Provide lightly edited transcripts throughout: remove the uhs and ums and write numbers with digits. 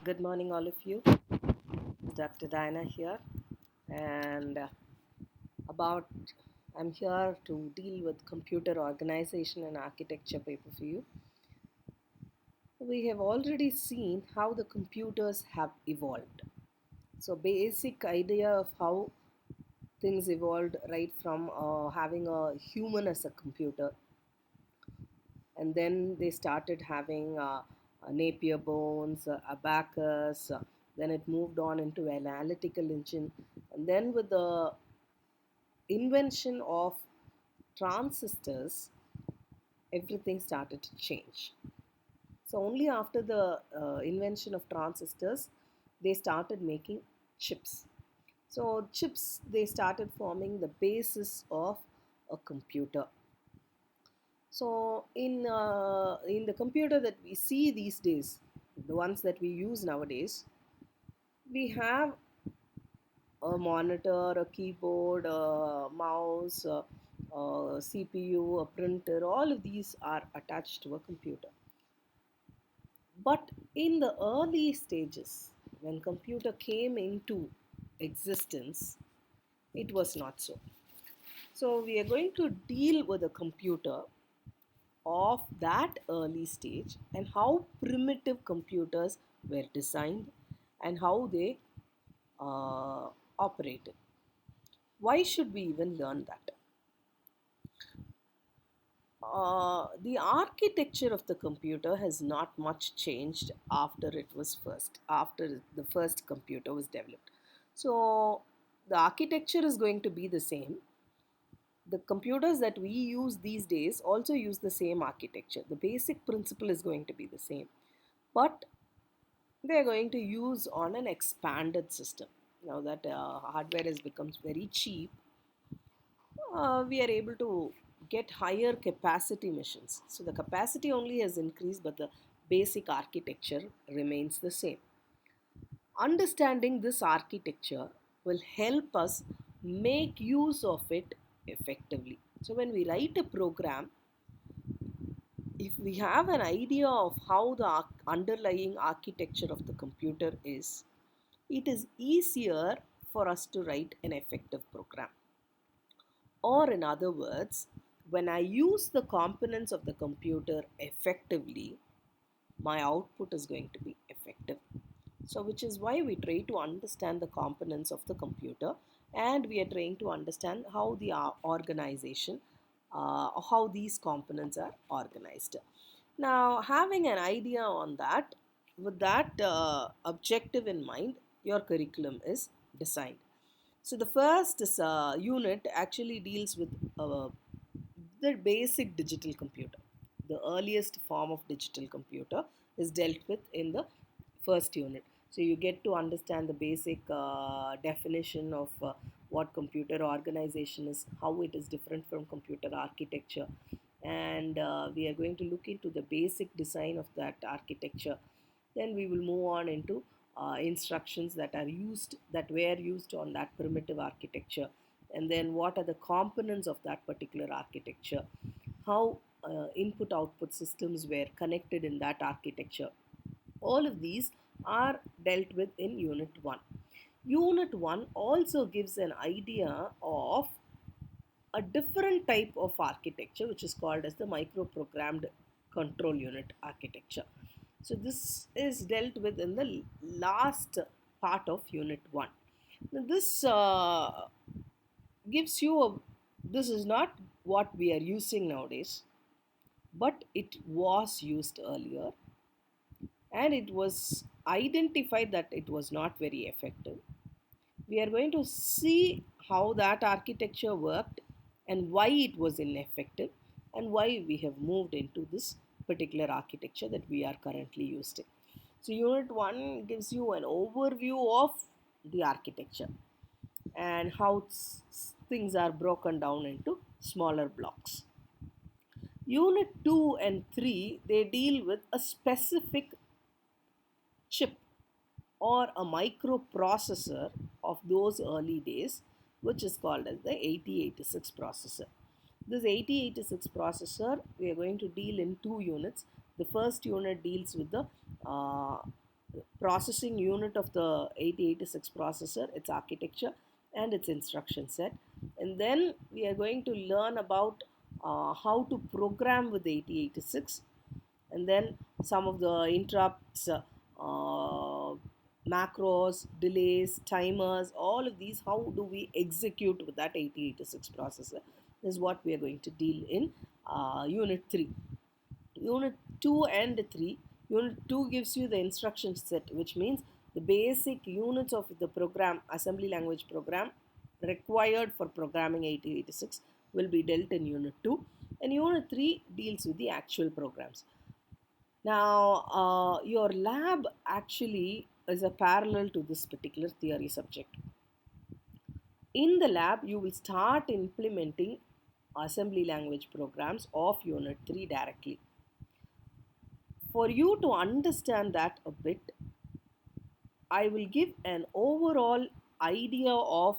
Good morning, all of you. Dr. Diana here, and about I'm here to deal with computer organization and architecture paper for you. We have already seen how the computers have evolved. So, basic idea of how things evolved right from having a human as a computer, and then they started having Napier bones, abacus. Then it moved on into an analytical engine, and then with the invention of transistors, everything started to change. So only after the invention of transistors, they started making chips. So chips, they started forming the basis of a computer. So in the computer that we see these days, the ones that we use nowadays, we have a monitor, a keyboard, a mouse, a CPU, a printer. All of these are attached to a computer. But in the early stages, when computer came into existence, it was not so. So we are going to deal with a computer of that early stage and how primitive computers were designed and how they operated. Why should we even learn that? The architecture of the computer has not much changed after the first computer was developed. So the architecture is going to be the same. The computers that we use these days also use the same architecture. The basic principle is going to be the same, but they are going to use on an expanded system. Now that hardware has become very cheap, we are able to get higher capacity machines. So the capacity only has increased, but the basic architecture remains the same. Understanding this architecture will help us make use of it effectively. So when we write a program, if we have an idea of how the underlying architecture of the computer is, it is easier for us to write an effective program. Or, in other words, when I use the components of the computer effectively, my output is going to be effective. So, which is why we try to understand the components of the computer, and we are trying to understand how the organization, how these components are organized. Now, having an idea on that, with that objective in mind, your curriculum is designed. So the first is, unit actually deals with the basic digital computer. The earliest form of digital computer is dealt with in the first unit. So you get to understand the basic definition of what computer organization is, how it is different from computer architecture, and we are going to look into the basic design of that architecture. Then we will move on into instructions that were used on that primitive architecture, and then what are the components of that particular architecture, how input output systems were connected in that architecture. All of these are dealt with in unit 1. Unit 1 also gives an idea of a different type of architecture which is called as the microprogrammed control unit architecture. So this is dealt with in the last part of unit 1. Now this gives you a, this is not what we are using nowadays, but it was used earlier, and it was identified that it was not very effective. We are going to see how that architecture worked and why it was ineffective, and why we have moved into this particular architecture that we are currently using. So unit 1 gives you an overview of the architecture and how things are broken down into smaller blocks. Unit 2 and 3, they deal with a specific chip or a microprocessor of those early days, which is called as the 8086 processor. This 8086 processor, we are going to deal in two units. The first unit deals with the uh, processing unit of the 8086 processor, its architecture, and its instruction set. And then we are going to learn about how to program with 8086, and then some of the interrupts, macros, delays, timers, all of these, how do we execute with that 8086 processor is what we are going to deal in Unit 3. Unit 2 and 3. Unit 2 gives you the instruction set, which means the basic units of the program, assembly language program required for programming 8086 will be dealt in Unit 2, and Unit 3 deals with the actual programs. Now, your lab actually is a parallel to this particular theory subject. In the lab, you will start implementing assembly language programs of Unit 3 directly. For you to understand that a bit, I will give an overall idea of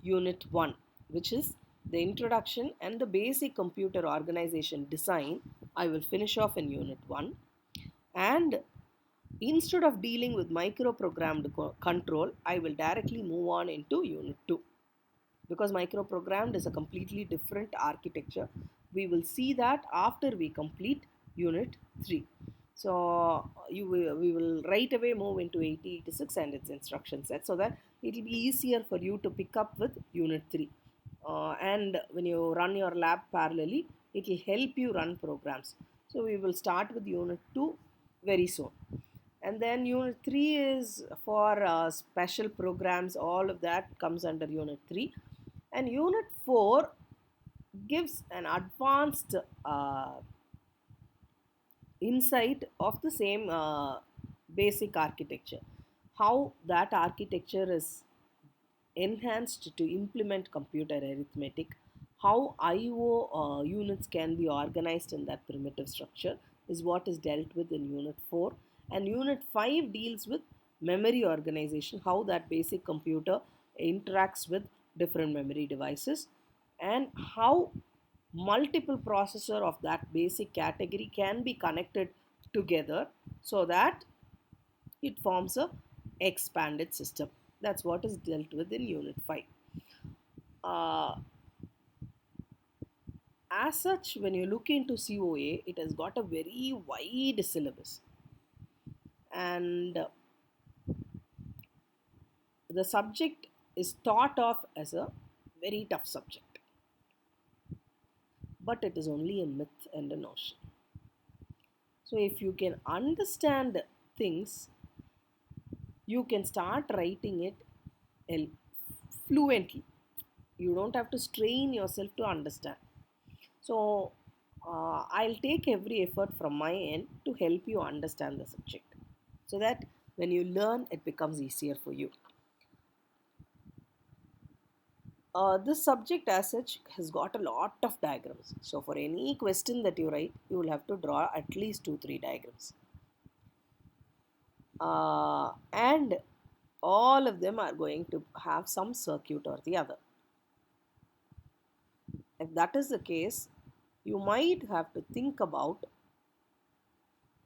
Unit 1, which is the introduction and the basic computer organization design. I will finish off in Unit 1. And instead of dealing with microprogrammed control, I will directly move on into Unit 2. Because microprogrammed is a completely different architecture. We will see that after we complete Unit 3. So we will right away move into 8086 and its instruction set, so that it will be easier for you to pick up with Unit 3. And when you run your lab parallelly, it will help you run programs. So we will start with Unit 2 very soon. And then Unit 3 is for special programs. All of that comes under Unit 3. And Unit 4 gives an advanced insight of the same basic architecture. How that architecture is enhanced to implement computer arithmetic, how IO units can be organized in that primitive structure is what is dealt with in Unit 4. And Unit 5 deals with memory organization, how that basic computer interacts with different memory devices, and how multiple processor of that basic category can be connected together so that it forms a expanded system. That's what is dealt with in Unit 5. Uh, as such, when you look into COA, it has got a very wide syllabus, and the subject is thought of as a very tough subject, but it is only a myth and a notion. So, if you can understand things, you can start writing it fluently. You don't have to strain yourself to understand. So, I'll take every effort from my end to help you understand the subject, so that when you learn, it becomes easier for you. This subject as such has got a lot of diagrams. So, for any question that you write, you will have to draw at least 2-3 diagrams. And all of them are going to have some circuit or the other. If that is the case, you might have to think about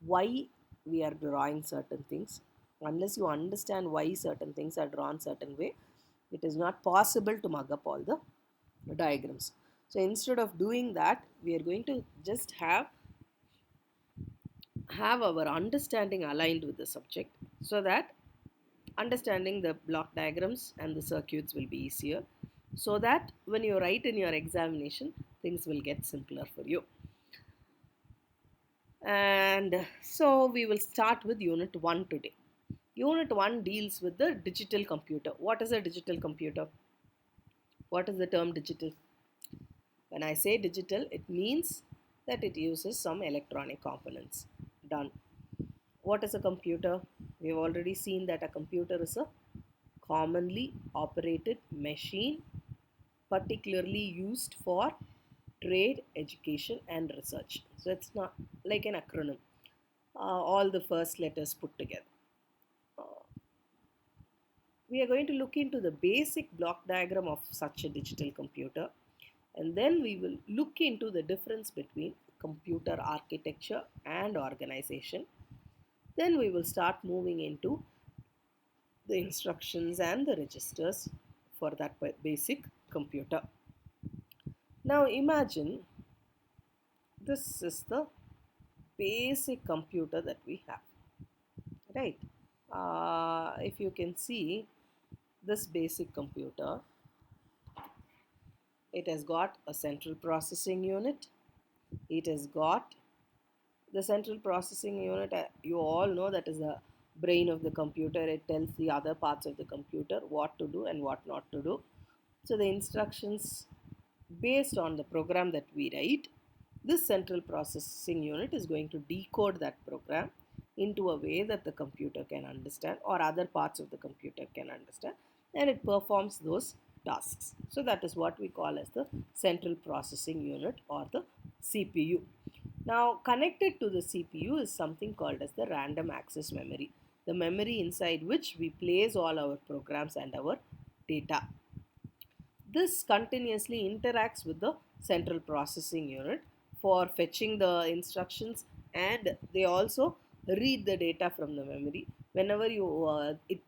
why we are drawing certain things. Unless you understand why certain things are drawn certain way, it is not possible to mug up all the diagrams. So instead of doing that, we are going to just have our understanding aligned with the subject, so that understanding the block diagrams and the circuits will be easier, so that when you write in your examination, things will get simpler for you. And so we will start with Unit 1 today. Unit 1 deals with the digital computer. What is a digital computer? What is the term digital? When I say digital, it means that it uses some electronic components. Done. What is a computer? We have already seen that a computer is a commonly operated machine, particularly used for trade, education, and research. So it's not like an acronym, all the first letters put together. We are going to look into the basic block diagram of such a digital computer, and then we will look into the difference between computer architecture and organization. Then we will start moving into the instructions and the registers for that basic computer. Now imagine this is the basic computer that we have, right? If you can see this basic computer, it has got a central processing unit. It has got the central processing unit. You all know that is the brain of the computer. It tells the other parts of the computer what to do and what not to do. So the instructions based on the program that we write, this central processing unit is going to decode that program into a way that the computer can understand or other parts of the computer can understand, and it performs those tasks. So that is what we call as the central processing unit or the CPU. Now connected to the CPU is something called as the random access memory, the memory inside which we place all our programs and our data. This continuously interacts with the central processing unit for fetching the instructions, and they also read the data from the memory. Whenever it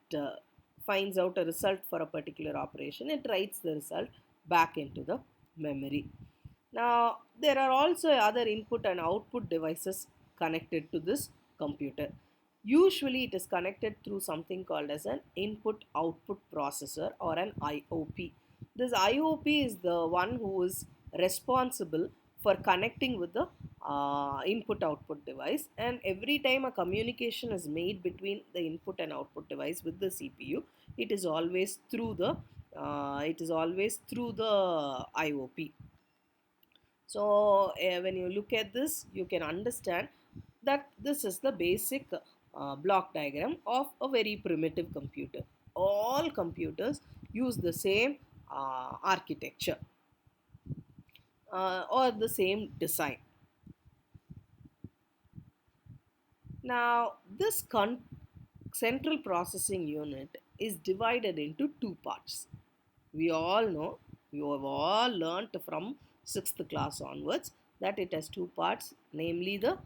finds out a result for a particular operation, it writes the result back into the memory. Now, there are also other input and output devices connected to this computer. Usually, it is connected through something called as an input output processor or an IOP. This IOP is the one who is responsible for connecting with the input output device, and every time a communication is made between the input and output device with the CPU, it is always through the IOP. So when you look at this, you can understand that this is the basic block diagram of a very primitive computer. All computers use the same architecture or the same design. Now, this central processing unit is divided into two parts. We all know, you have all learnt from 6th class onwards that it has two parts, namely the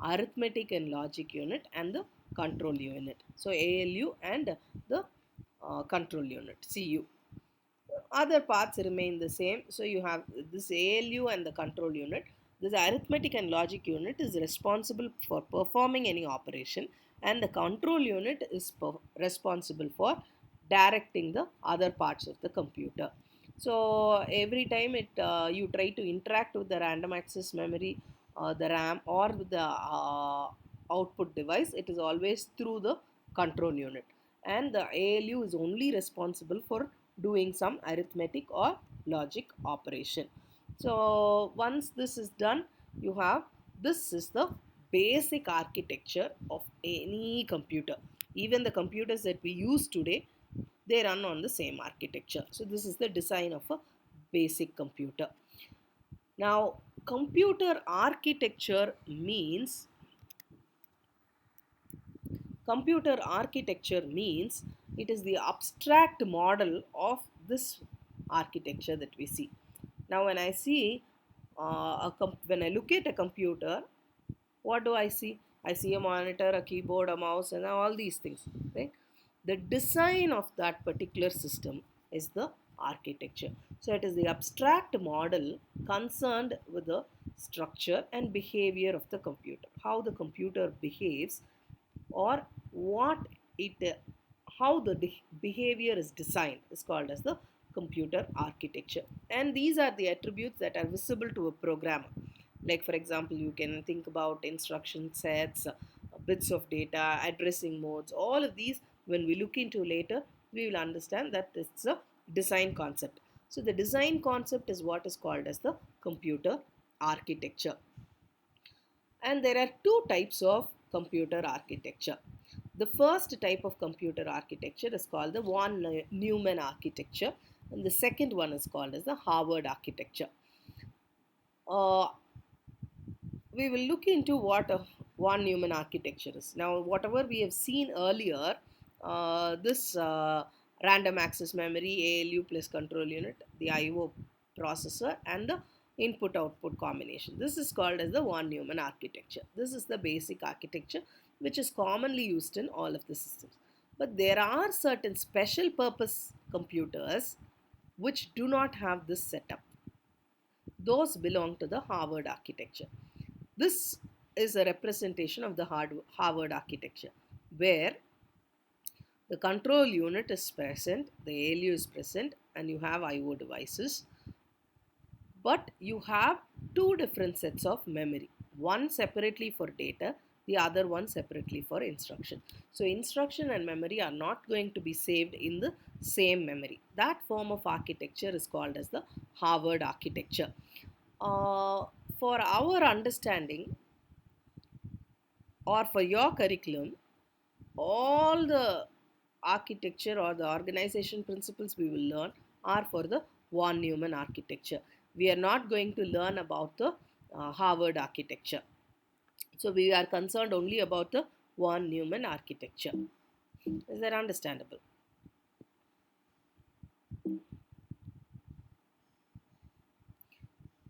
arithmetic and logic unit and the control unit. So ALU and the control unit, CU. Other parts remain the same. So you have this ALU and the control unit. This arithmetic and logic unit is responsible for performing any operation, and the control unit is responsible for directing the other parts of the computer. So every time you try to interact with the random access memory, the RAM, or with the output device, it is always through the control unit, and the ALU is only responsible for doing some arithmetic or logic operation. So once this is done, you have, this is the basic architecture of any computer. Even the computers that we use today, they run on the same architecture. So this is the design of a basic computer. Now computer architecture means it is the abstract model of this architecture that we see. Now when I see when I look at a computer, what do I see? I see a monitor, a keyboard, a mouse, and all these things, right? The design of that particular system is the architecture. So it is the abstract model concerned with the structure and behavior of the computer, how the computer behaves, or what it how the behavior is designed is called as the computer architecture. And these are the attributes that are visible to a programmer. Like for example, you can think about instruction sets, bits of data, addressing modes. All of these, when we look into later, we will understand that it's a design concept. So the design concept is what is called as the computer architecture. And there are two types of computer architecture. The first type of computer architecture is called the von Neumann architecture, and the second one is called as the Harvard architecture. Uh, we will look into what a von Neumann architecture is. Now, whatever we have seen earlier, this random access memory, ALU plus control unit, the IO processor, and the input output combination. This is called as the von Neumann architecture. This is the basic architecture which is commonly used in all of the systems. But there are certain special purpose computers which do not have this setup. Those belong to the Harvard architecture. This is a representation of the Harvard architecture, where the control unit is present, the ALU is present, and you have IO devices. But you have two different sets of memory, one separately for data, the other one separately for instruction. So instruction and memory are not going to be saved in the same memory. That form of architecture is called as the Harvard architecture. uh, for our understanding, or for your curriculum, all the architecture or the organization principles we will learn are for the von Neumann architecture. We are not going to learn about the Harvard architecture. So we are concerned only about the von Neumann architecture. Is that understandable?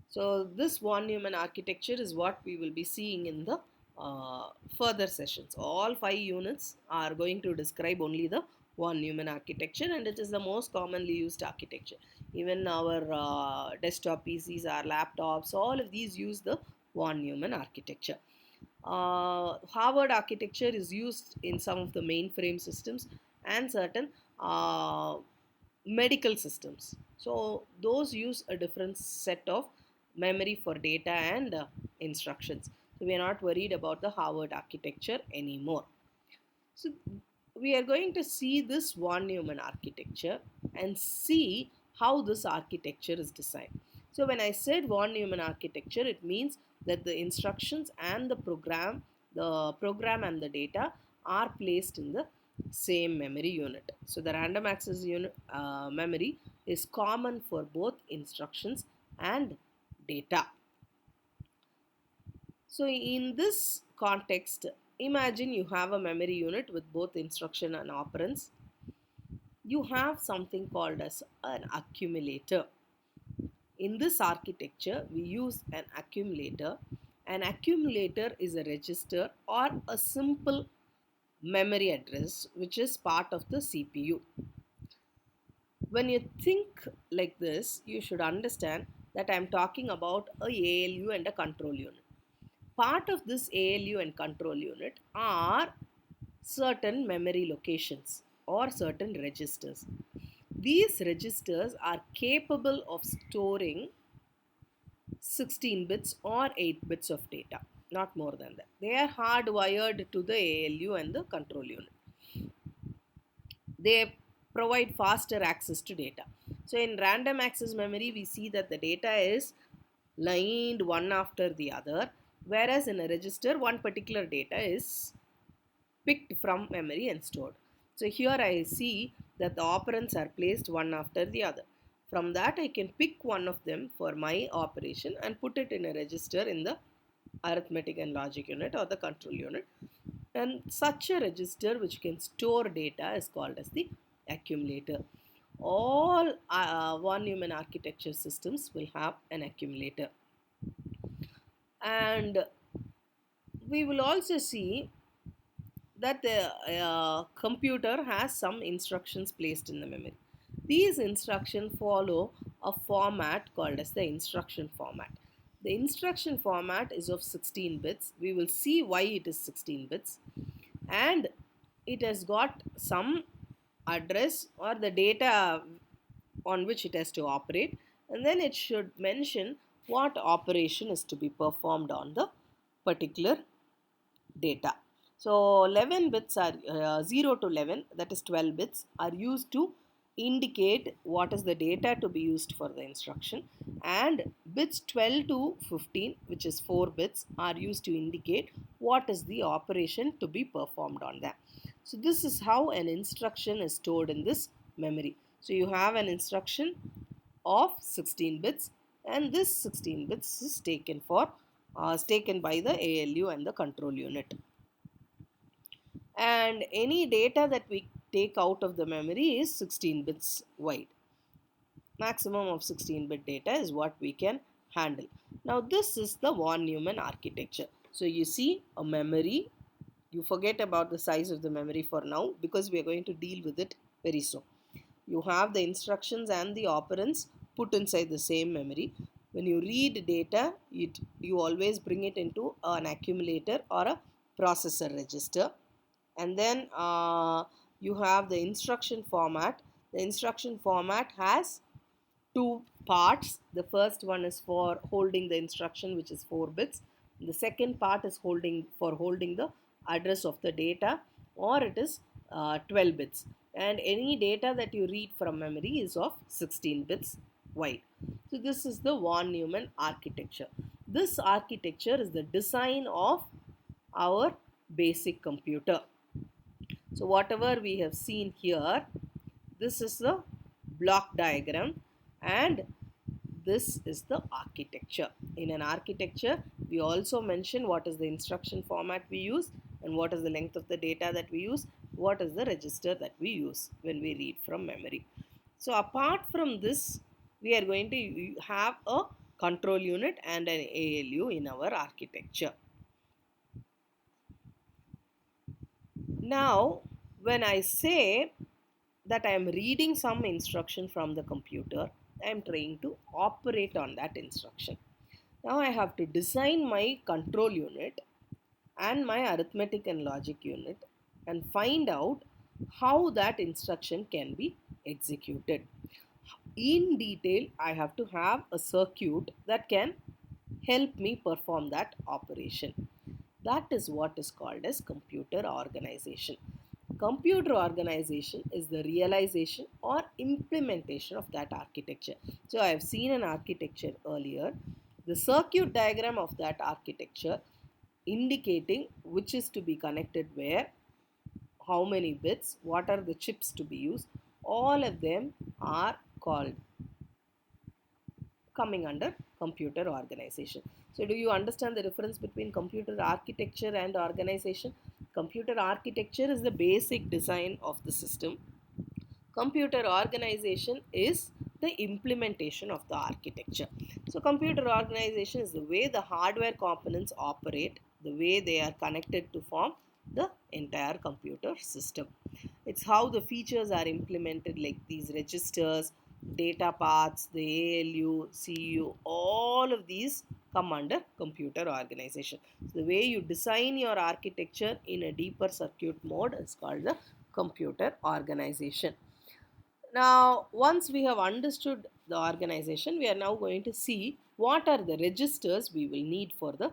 So this von Neumann architecture is what we will be seeing in the further sessions. All 5 units are going to describe only the von Neumann architecture, and it is the most commonly used architecture. Even our desktop PCs, our laptops, all of these use the von Neumann architecture. Harvard architecture is used in some of the mainframe systems and certain medical systems. So those use a different set of memory for data and instructions. So we are not worried about the Harvard architecture anymore. So we are going to see this von Neumann architecture and see how this architecture is designed. So when I said von Neumann architecture, it means that the instructions and the program and the data are placed in the same memory unit. So the random access unit memory is common for both instructions and data. So in this context, imagine you have a memory unit with both instruction and operands. You have something called as an accumulator. In this architecture, we use an accumulator. An accumulator is a register or a simple memory address which is part of the CPU. When you think like this, you should understand that I am talking about a ALU and a control unit. Part of this ALU and control unit are certain memory locations or certain registers. These registers are capable of storing 16 bits or 8 bits of data, not more than that. They are hardwired to the ALU and the control unit. They provide faster access to data. So in random access memory, we see that the data is lined one after the other, whereas in a register, one particular data is picked from memory and stored. So here I see that the operands are placed one after the other. From that, I can pick one of them for my operation and put it in a register in the arithmetic and logic unit or the control unit. And such a register which can store data is called as the accumulator. All von Neumann architecture systems will have an accumulator. And we will also see that the computer has some instructions placed in the memory. These instructions follow a format called as the instruction format. The instruction format is of 16 bits. We will see why it is 16 bits. And it has got some address or the data on which it has to operate. And then it should mention what operation is to be performed on the particular data. So 11 bits are 0 to 11, that is 12 bits, are used to indicate what is the data to be used for the instruction, and bits 12 to 15, which is 4 bits, are used to indicate what is the operation to be performed on that. So this is how an instruction is stored in this memory. So you have an instruction of 16 bits, and this 16 bits is taken by the ALU and the control unit. And any data that we take out of the memory is 16 bits wide. Maximum of 16-bit data is what we can handle. Now this is the von Neumann architecture. So you see a memory You forget about the size of the memory for now because we are going to deal with it very soon. You have the instructions and the operands put inside the same memory. When you read data, you always bring it into an accumulator or a processor register. And then you have the instruction format. The instruction format has two parts. The first one is for holding the instruction, which is 4 bits. The second part is holding the address of the data, or it is 12 bits. And any data that you read from memory is of 16 bits wide. So this is the von Neumann architecture. This architecture is the design of our basic computer. So whatever we have seen here, this is the block diagram, and this is the architecture. In an architecture, we also mention what is the instruction format we use and what is the length of the data that we use, what is the register that we use when we read from memory. So apart from this, we are going to have a control unit and an ALU in our architecture. Now, when I say that I am reading some instruction from the computer, I am trying to operate on that instruction. Now I have to design my control unit and my arithmetic and logic unit and find out how that instruction can be executed. In detail, I have to have a circuit that can help me perform that operation. That is what is called as computer organization. Computer organization is the realization or implementation of that architecture. So I have seen an architecture earlier. The circuit diagram of that architecture indicating which is to be connected where, how many bits, what are the chips to be used, all of them are called coming under computer organization. So do you understand the difference between computer architecture and organization? Computer architecture is the basic design of the system. Computer organization is the implementation of the architecture. So computer organization is the way the hardware components operate, the way they are connected to form the entire computer system. It's how the features are implemented, like these registers, data paths, the ALU, CU, all of these come under computer organization. So the way you design your architecture in a deeper circuit mode is called the computer organization. Now, once we have understood the organization, we are now going to see what are the registers we will need for the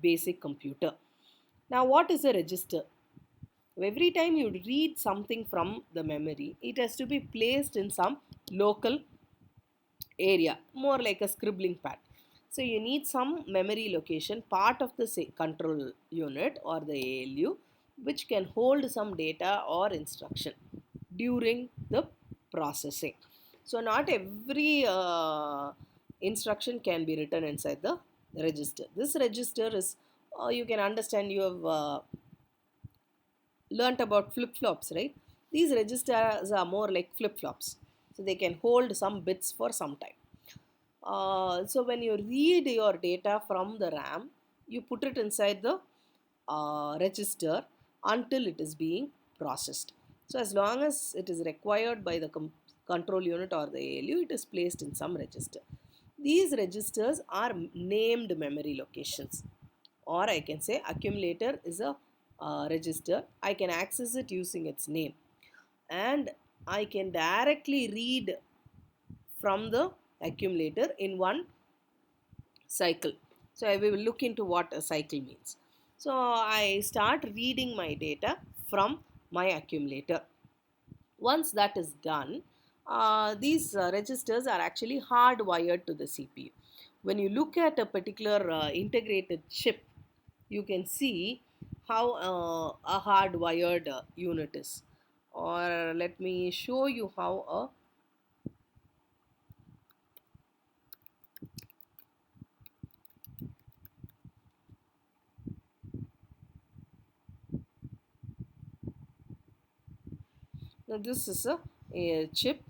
basic computer. Now, what is a register? Every time you read something from the memory, it has to be placed in some local area, more like a scribbling pad. So you need some memory location, part of the control unit or the ALU, which can hold some data or instruction during the processing. So not every instruction can be written inside the register. This register is, you can understand, you have learnt about flip-flops, right? These registers are more like flip-flops. So they can hold some bits for some time. So when you read your data from the RAM, you put it inside the register until it is being processed. So as long as it is required by the control unit or the ALU, it is placed in some register. These registers are named memory locations, or I can say accumulator is a register. I can access it using its name, and I can directly read from the accumulator in one cycle. So I will look into what a cycle means. So I start reading my data from my accumulator. Once that is done, these registers are actually hardwired to the CPU. When you look at a particular integrated chip, you can see how a hardwired unit is. Or let me show you how a now this is a chip,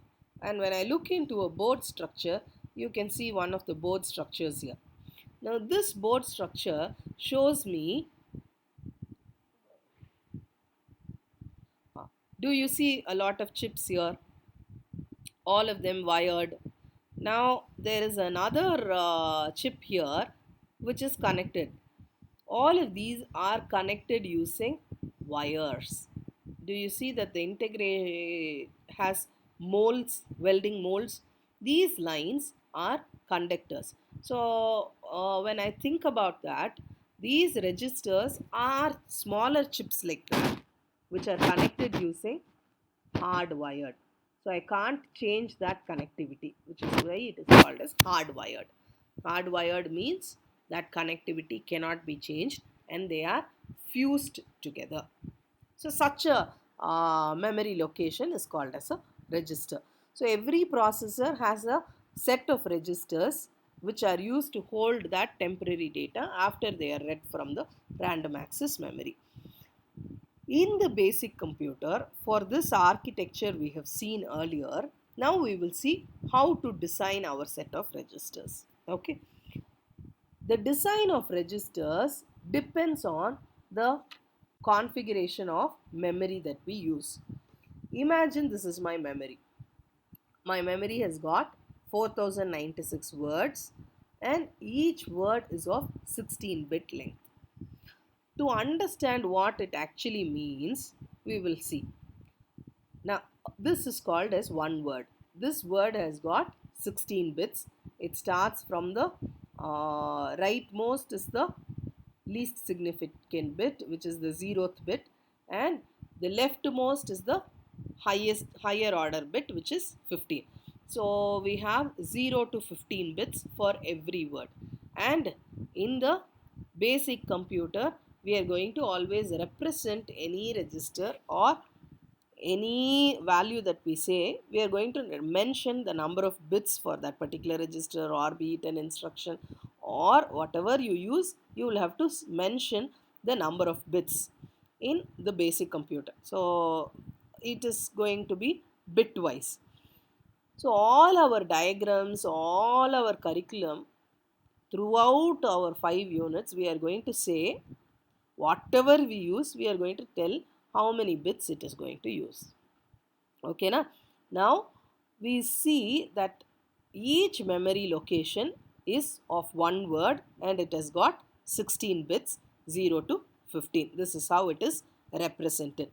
and when I look into a board structure, you can see one of the board structures here. Now this board structure shows me Do you see a lot of chips here? All of them wired. Now there is another chip here which is connected. All of these are connected using wires. Do you see that the integrate has molds, welding molds? These lines are conductors. So when I think about that, these registers are smaller chips like that, which are connected using hardwired. So I can't change that connectivity, which is why it is called as hardwired. Hardwired means that connectivity cannot be changed and they are fused together. So such a memory location is called as a register. So every processor has a set of registers which are used to hold that temporary data after they are read from the random access memory. In the basic computer, for this architecture we have seen earlier, now we will see how to design our set of registers. Okay. The design of registers depends on the configuration of memory that we use. Imagine this is my memory. My memory has got 4096 words and each word is of 16-bit length. To understand what it actually means, we will see. Now, this is called as one word. This word has got 16 bits. It starts from the rightmost is the least significant bit, which is the 0th bit, and the leftmost is the higher order bit, which is 15. So we have 0 to 15 bits for every word. And in the basic computer, we are going to always represent any register or any value that we say, we are going to mention the number of bits for that particular register, or be it an instruction or whatever you use, you will have to mention the number of bits in the basic computer. So it is going to be bitwise. So all our diagrams, all our curriculum throughout our 5 units, we are going to say whatever we use, we are going to tell how many bits it is going to use. Okay, now we see that each memory location is of one word and it has got 16 bits, 0 to 15. This is how it is represented.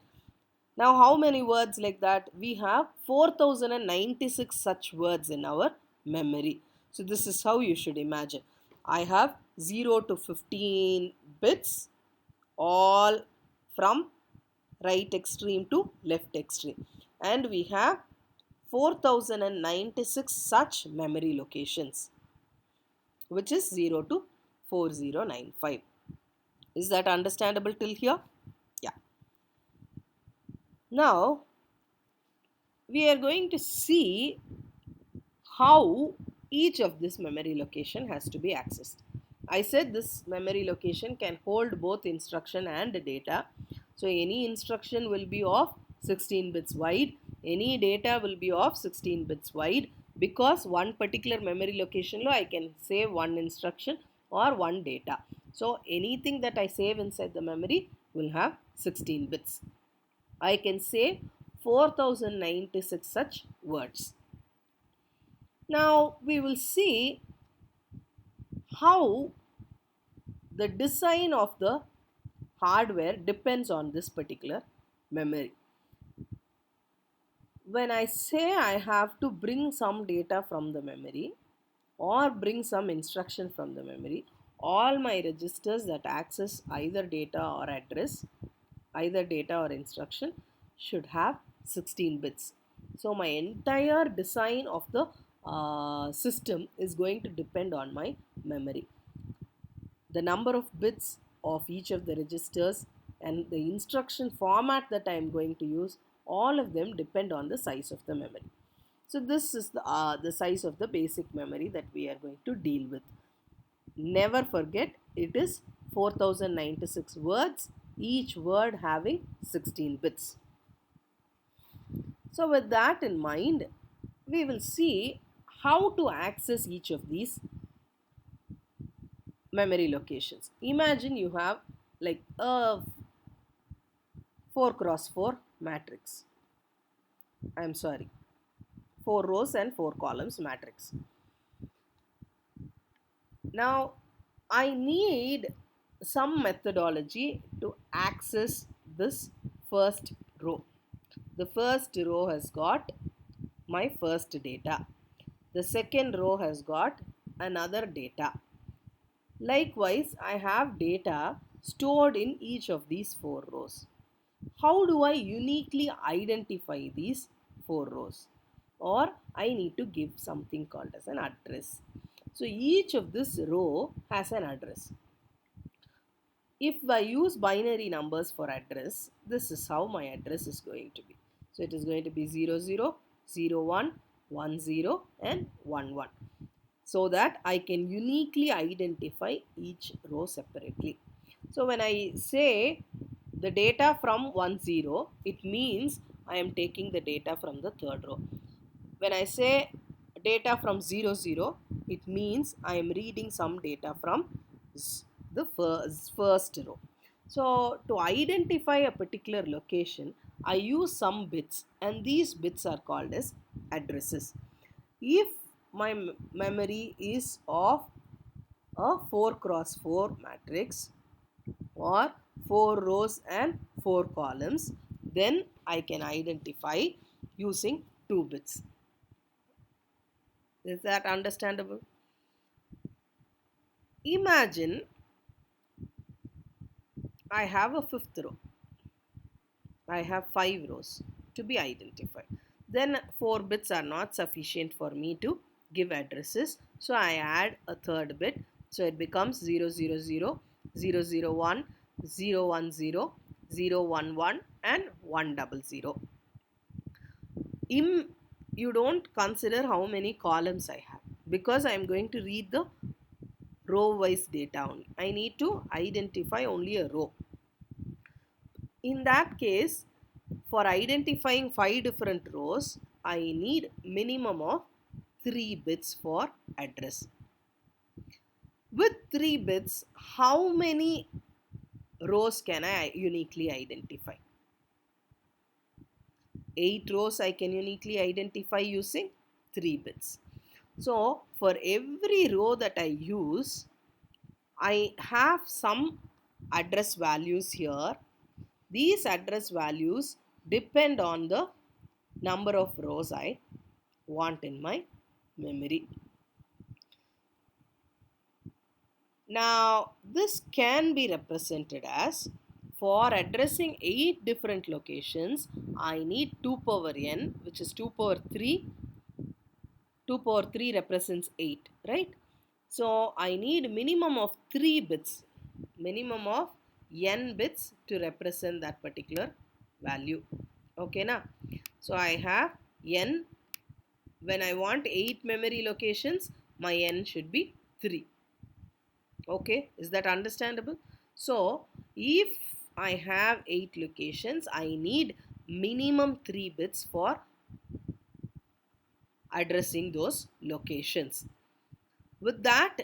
Now how many words like that? We have 4096 such words in our memory. So this is how you should imagine. I have 0 to 15 bits, all from right extreme to left extreme, and we have 4096 such memory locations, which is 0 to 4095. Is that understandable till here? Yeah. Now we are going to see how each of this memory location has to be accessed. I said this memory location can hold both instruction and data. So any instruction will be of 16 bits wide, any data will be of 16 bits wide, because one particular memory location I can save one instruction or one data. So anything that I save inside the memory will have 16 bits. I can save 4096 such words. Now we will see how the design of the hardware depends on this particular memory. When I say I have to bring some data from the memory or bring some instruction from the memory, all my registers that access either data or address, either data or instruction, should have 16 bits. So my entire design of the system is going to depend on my memory. The number of bits of each of the registers and the instruction format that I am going to use, all of them depend on the size of the memory. So this is the size of the basic memory that we are going to deal with. Never forget, it is 4096 words, each word having 16 bits. So with that in mind, we will see how to access each of these memory locations. Imagine you have like a 4 cross 4 matrix. I'm sorry, 4 rows and 4 columns matrix. Now I need some methodology to access this first row. The first row has got my first data. The second row has got another data. Likewise, I have data stored in each of these 4 rows. How do I uniquely identify these 4 rows? Or I need to give something called as an address. So each of this row has an address. If I use binary numbers for address, this is how my address is going to be. So it is going to be 00, 01, 10 and 11, so that I can uniquely identify each row separately. So when I say the data from 10, it means I am taking the data from the third row. When I say data from 00, it means I am reading some data from the first row. So to identify a particular location, I use some bits, and these bits are called as addresses. If my memory is of a 4 cross 4 matrix or 4 rows and 4 columns, then I can identify using 2 bits. Is that understandable? Imagine I have a fifth row. I have 5 rows to be identified. Then 4 bits are not sufficient for me to give addresses. So I add a third bit. So it becomes 000, 001, 010, 011 and 100. You don't consider how many columns I have, because I am going to read the row wise data only. I need to identify only a row. In that case, for identifying 5 different rows, I need minimum of 3 bits for address. With 3 bits, how many rows can I uniquely identify? 8 rows I can uniquely identify using 3 bits. So for every row that I use, I have some address values here. These address values depend on the number of rows I want in my memory. Now this can be represented as, for addressing 8 different locations, I need 2 power n, which is 2 power 3. 2 power 3 represents 8, right? So I need minimum of 3 bits, minimum of n bits to represent that particular value. Okay, now. So I have n. When I want 8 memory locations, my n should be 3. Okay, is that understandable? So if I have 8 locations, I need minimum 3 bits for addressing those locations. With that,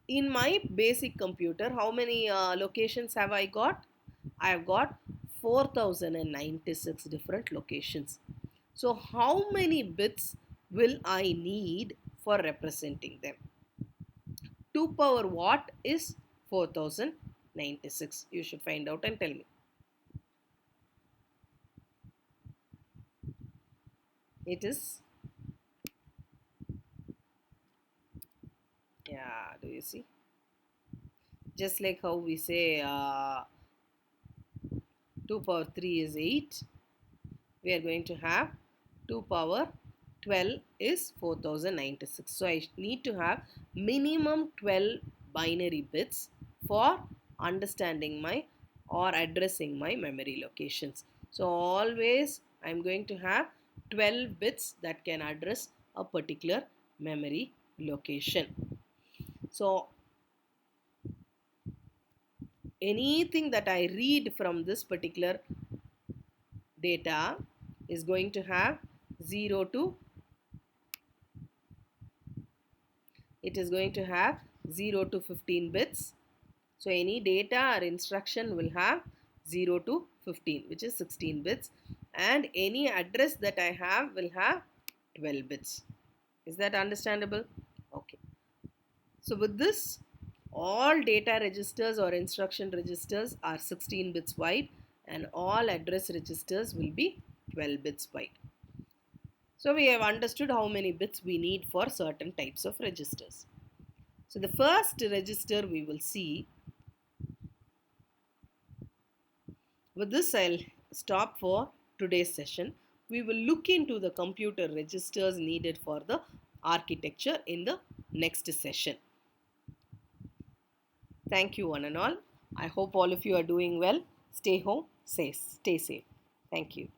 in my basic computer, how many locations have I got? I have got 4096 different locations. So how many bits will I need for representing them? 2 power what is 4096? You should find out and tell me. It is, yeah, do you see? Just like how we say 2 power 3 is 8, we are going to have 2 power 12 is 4096. So I need to have minimum 12 binary bits for understanding my or addressing my memory locations. So always I am going to have 12 bits that can address a particular memory location. So anything that I read from this particular data is going to have 0 to, it is going to have 0 to 15 bits. So any data or instruction will have 0 to 15, which is 16 bits, and any address that I have will have 12 bits. Is that understandable? Okay. So with this, all data registers or instruction registers are 16 bits wide and all address registers will be 12 bits wide. So we have understood how many bits we need for certain types of registers. So the first register we will see. With this, I'll stop for today's session. We will look into the computer registers needed for the architecture in the next session. Thank you one and all. I hope all of you are doing well. Stay home, stay safe. Thank you.